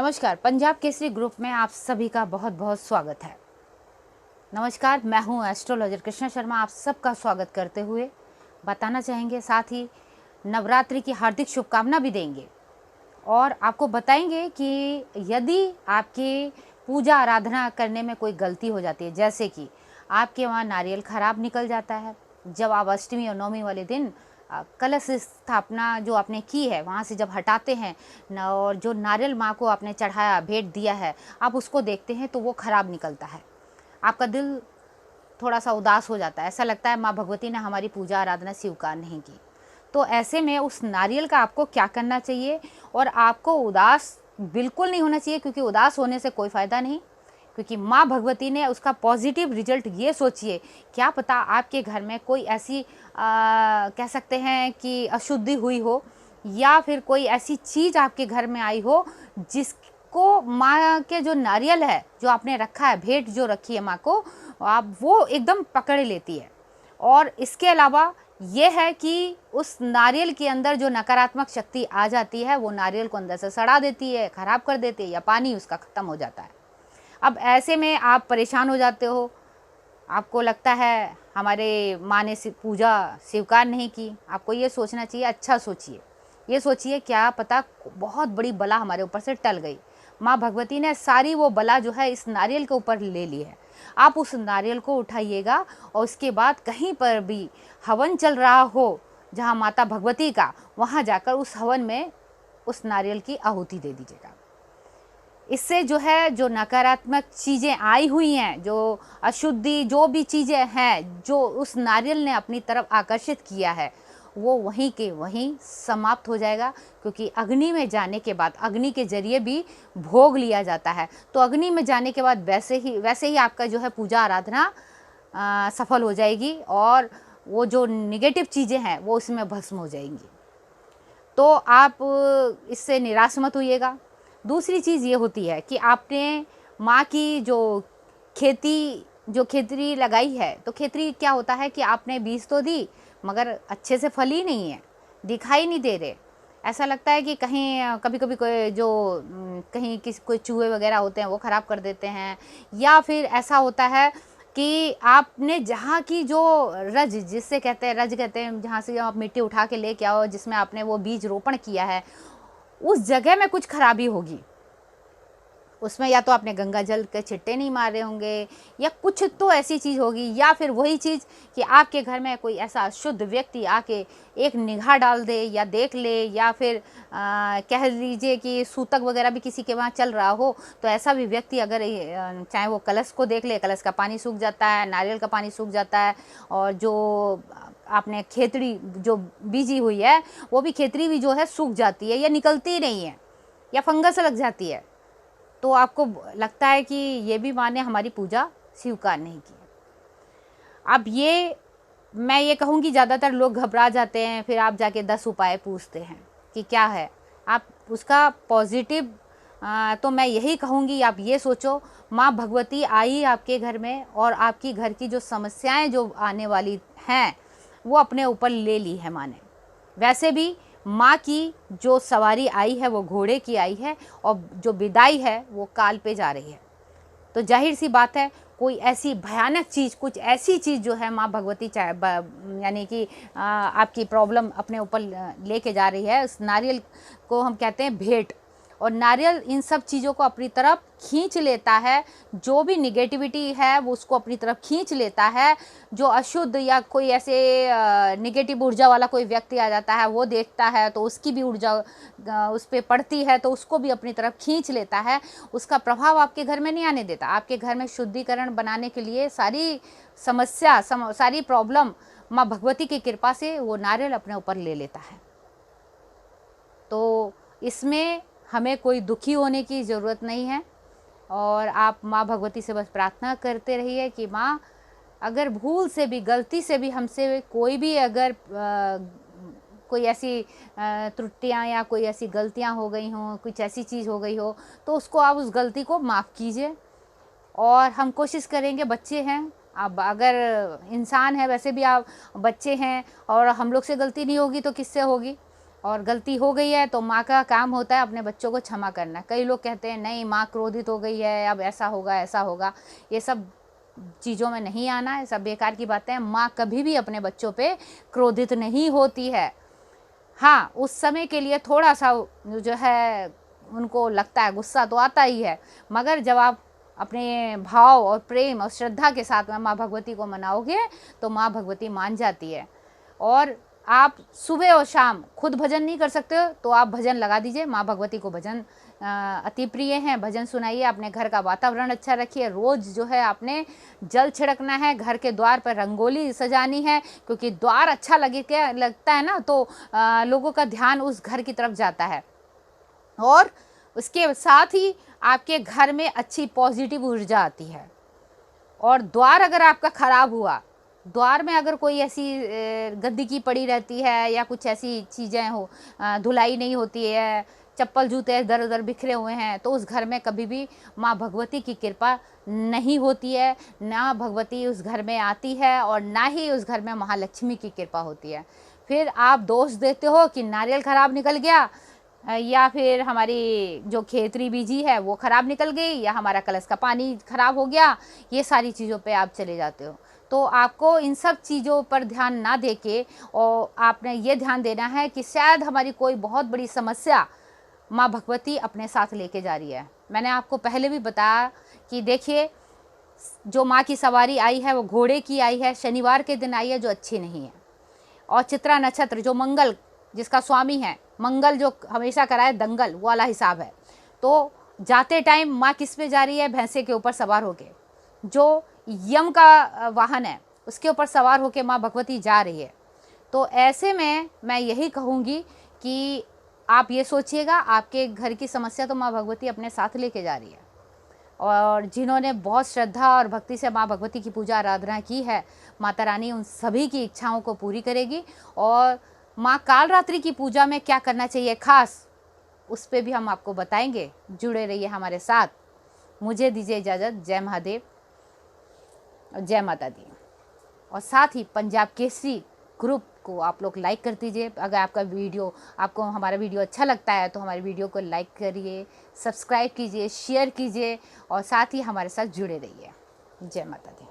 नमस्कार, पंजाब केसरी ग्रुप में आप सभी का बहुत बहुत स्वागत है। नमस्कार, मैं हूं एस्ट्रोलॉजर कृष्णा शर्मा। आप सबका स्वागत करते हुए बताना चाहेंगे, साथ ही नवरात्रि की हार्दिक शुभकामना भी देंगे और आपको बताएंगे कि यदि आपकी पूजा आराधना करने में कोई गलती हो जाती है, जैसे कि आपके वहाँ नारियल खराब निकल जाता है, जब आप अष्टमी और नवमी वाले दिन कलश स्थापना जो आपने की है वहाँ से जब हटाते हैं न, और जो नारियल माँ को आपने चढ़ाया, भेंट दिया है, आप उसको देखते हैं तो वो खराब निकलता है। आपका दिल थोड़ा सा उदास हो जाता है, ऐसा लगता है माँ भगवती ने हमारी पूजा आराधना स्वीकार नहीं की। तो ऐसे में उस नारियल का आपको क्या करना चाहिए, और आपको उदास बिल्कुल नहीं होना चाहिए, क्योंकि उदास होने से कोई फ़ायदा नहीं, क्योंकि माँ भगवती ने उसका पॉजिटिव रिजल्ट ये सोचिए, क्या पता आपके घर में कोई ऐसी कह सकते हैं कि अशुद्धि हुई हो, या फिर कोई ऐसी चीज़ आपके घर में आई हो जिसको माँ के जो नारियल है जो आपने रखा है, भेंट जो रखी है माँ को, आप वो एकदम पकड़ लेती है। और इसके अलावा ये है कि उस नारियल के अंदर जो नकारात्मक शक्ति आ जाती है वो नारियल को अंदर से सड़ा देती है, ख़राब कर देती है, या पानी उसका ख़त्म हो जाता है। अब ऐसे में आप परेशान हो जाते हो, आपको लगता है हमारे माँ ने पूजा स्वीकार नहीं की। आपको ये सोचना चाहिए, अच्छा सोचिए, ये सोचिए क्या पता बहुत बड़ी बला हमारे ऊपर से टल गई। माँ भगवती ने सारी वो बला जो है इस नारियल के ऊपर ले ली है। आप उस नारियल को उठाइएगा और उसके बाद कहीं पर भी हवन चल रहा हो जहाँ माता भगवती का, वहाँ जाकर उस हवन में उस नारियल की आहुति दे दीजिएगा। इससे जो है जो नकारात्मक चीज़ें आई हुई हैं, जो अशुद्धि जो भी चीज़ें हैं जो उस नारियल ने अपनी तरफ आकर्षित किया है, वो वहीं के वहीं समाप्त हो जाएगा। क्योंकि अग्नि में जाने के बाद अग्नि के जरिए भी भोग लिया जाता है, तो अग्नि में जाने के बाद वैसे ही आपका जो है पूजा आराधना सफल हो जाएगी और वो जो निगेटिव चीज़ें हैं वो उसमें भस्म हो जाएंगी। तो आप इससे निराश मत होइएगा। दूसरी चीज़ ये होती है कि आपने माँ की जो खेतरी लगाई है, तो खेतरी क्या होता है कि आपने बीज तो दी मगर अच्छे से फली नहीं है, दिखाई नहीं दे रहे। ऐसा लगता है कि कहीं कभी कभी कोई जो कहीं कोई चूहे वगैरह होते हैं वो ख़राब कर देते हैं, या फिर ऐसा होता है कि आपने जहाँ की जो रज, जिससे कहते हैं रज कहते हैं, जहाँ से आप मिट्टी उठा के लेके आओ जिसमें आपने वो बीज रोपण किया है, उस जगह में कुछ खराबी होगी। उसमें या तो आपने गंगा जल के छिट्टे नहीं मारे होंगे, या कुछ तो ऐसी चीज़ होगी, या फिर वही चीज़ कि आपके घर में कोई ऐसा अशुद्ध व्यक्ति आके एक निगाह डाल दे या देख ले, या फिर कह लीजिए कि सूतक वगैरह भी किसी के वहाँ चल रहा हो, तो ऐसा भी व्यक्ति अगर चाहे वो कलश को देख ले, कलश का पानी सूख जाता है, नारियल का पानी सूख जाता है, और जो आपने खेतड़ी जो बीजी हुई है वो भी खेतड़ी भी जो है सूख जाती है या निकलती ही नहीं है, या फंगस लग जाती है, तो आपको लगता है कि ये भी माँ ने हमारी पूजा स्वीकार नहीं की। अब मैं ये कहूँगी ज़्यादातर लोग घबरा जाते हैं, फिर आप जाके 10 उपाय पूछते हैं कि क्या है। आप उसका पॉजिटिव तो मैं यही कहूँगी, आप ये सोचो माँ भगवती आई आपके घर में और आपकी घर की जो समस्याएं जो आने वाली हैं वो अपने ऊपर ले ली है माँ ने। वैसे भी माँ की जो सवारी आई है वो घोड़े की आई है, और जो विदाई है वो काल पे जा रही है। तो जाहिर सी बात है कोई ऐसी भयानक चीज़, कुछ ऐसी चीज़ जो है माँ भगवती यानी कि आपकी प्रॉब्लम अपने ऊपर लेके जा रही है। उस नारियल को हम कहते हैं भेंट, और नारियल इन सब चीज़ों को अपनी तरफ खींच लेता है। जो भी निगेटिविटी है वो उसको अपनी तरफ खींच लेता है। जो अशुद्ध या कोई ऐसे निगेटिव ऊर्जा वाला कोई व्यक्ति आ जाता है, वो देखता है तो उसकी भी ऊर्जा उस पर पड़ती है, तो उसको भी अपनी तरफ खींच लेता है। उसका प्रभाव आपके घर में नहीं आने देता। आपके घर में शुद्धिकरण बनाने के लिए सारी समस्या सारी प्रॉब्लम माँ भगवती की कृपा से वो नारियल अपने ऊपर ले लेता है। तो इसमें हमें कोई दुखी होने की ज़रूरत नहीं है, और आप माँ भगवती से बस प्रार्थना करते रहिए कि माँ, अगर भूल से भी, गलती से भी हमसे कोई भी अगर कोई ऐसी त्रुटियाँ या कोई ऐसी गलतियाँ हो गई हों, कुछ ऐसी चीज़ हो गई हो, तो उसको आप उस गलती को माफ़ कीजिए। और हम कोशिश करेंगे, बच्चे हैं, अब अगर इंसान है वैसे भी आप बच्चे हैं, और हम लोग से गलती नहीं होगी तो किससे होगी। और गलती हो गई है तो माँ का काम होता है अपने बच्चों को क्षमा करना। कई लोग कहते हैं नहीं माँ क्रोधित हो गई है, अब ऐसा होगा ऐसा होगा, ये सब चीज़ों में नहीं आना है, सब बेकार की बातें हैं। माँ कभी भी अपने बच्चों पे क्रोधित नहीं होती है। हाँ, उस समय के लिए थोड़ा सा जो है उनको लगता है, गुस्सा तो आता ही है, मगर जब आप अपने भाव और प्रेम और श्रद्धा के साथ में माँ भगवती को मनाओगे तो माँ भगवती मान जाती है। और आप सुबह और शाम खुद भजन नहीं कर सकते हो तो आप भजन लगा दीजिए, माँ भगवती को भजन अति प्रिय हैं, भजन सुनाइए, अपने घर का वातावरण अच्छा रखिए। रोज़ जो है आपने जल छिड़कना है, घर के द्वार पर रंगोली सजानी है, क्योंकि द्वार अच्छा लगता है ना तो लोगों का ध्यान उस घर की तरफ जाता है। और उसके साथ ही आपके घर में अच्छी पॉजिटिव ऊर्जा आती है। और द्वार अगर आपका खराब हुआ, द्वार में अगर कोई ऐसी गंदगी पड़ी रहती है या कुछ ऐसी चीज़ें हो, धुलाई नहीं होती है, चप्पल जूते इधर उधर बिखरे हुए हैं, तो उस घर में कभी भी माँ भगवती की कृपा नहीं होती है, ना भगवती उस घर में आती है और ना ही उस घर में महालक्ष्मी की कृपा होती है। फिर आप दोष देते हो कि नारियल खराब निकल गया, या फिर हमारी जो खेतरी बीजी है वो ख़राब निकल गई, या हमारा कलश का पानी ख़राब हो गया, ये सारी चीज़ों पे आप चले जाते हो। तो आपको इन सब चीज़ों पर ध्यान ना देके और आपने ये ध्यान देना है कि शायद हमारी कोई बहुत बड़ी समस्या माँ भगवती अपने साथ लेके जा रही है। मैंने आपको पहले भी बताया कि देखिए, जो माँ की सवारी आई है वो घोड़े की आई है, शनिवार के दिन आई है, जो अच्छी नहीं है। और चित्रा नक्षत्र जो मंगल जिसका स्वामी है, मंगल जो हमेशा कराए दंगल, वो वाला हिसाब है। तो जाते टाइम माँ किस पे जा रही है? भैंसे के ऊपर सवार होके, जो यम का वाहन है उसके ऊपर सवार होके माँ भगवती जा रही है। तो ऐसे में मैं यही कहूँगी कि आप ये सोचिएगा, आपके घर की समस्या तो माँ भगवती अपने साथ लेके जा रही है। और जिन्होंने बहुत श्रद्धा और भक्ति से माँ भगवती की पूजा आराधना की है, माता रानी उन सभी की इच्छाओं को पूरी करेगी। और माँ कालरात्रि की पूजा में क्या करना चाहिए खास, उस पर भी हम आपको बताएंगे। जुड़े रहिए हमारे साथ। मुझे दीजिए इजाज़त। जय महादेव और जय माता दी। और साथ ही पंजाब केसरी ग्रुप को आप लोग लाइक कर दीजिए। अगर आपको हमारा वीडियो अच्छा लगता है तो हमारे वीडियो को लाइक करिए, सब्सक्राइब कीजिए, शेयर कीजिए और साथ ही हमारे साथ जुड़े रहिए। जय माता दी।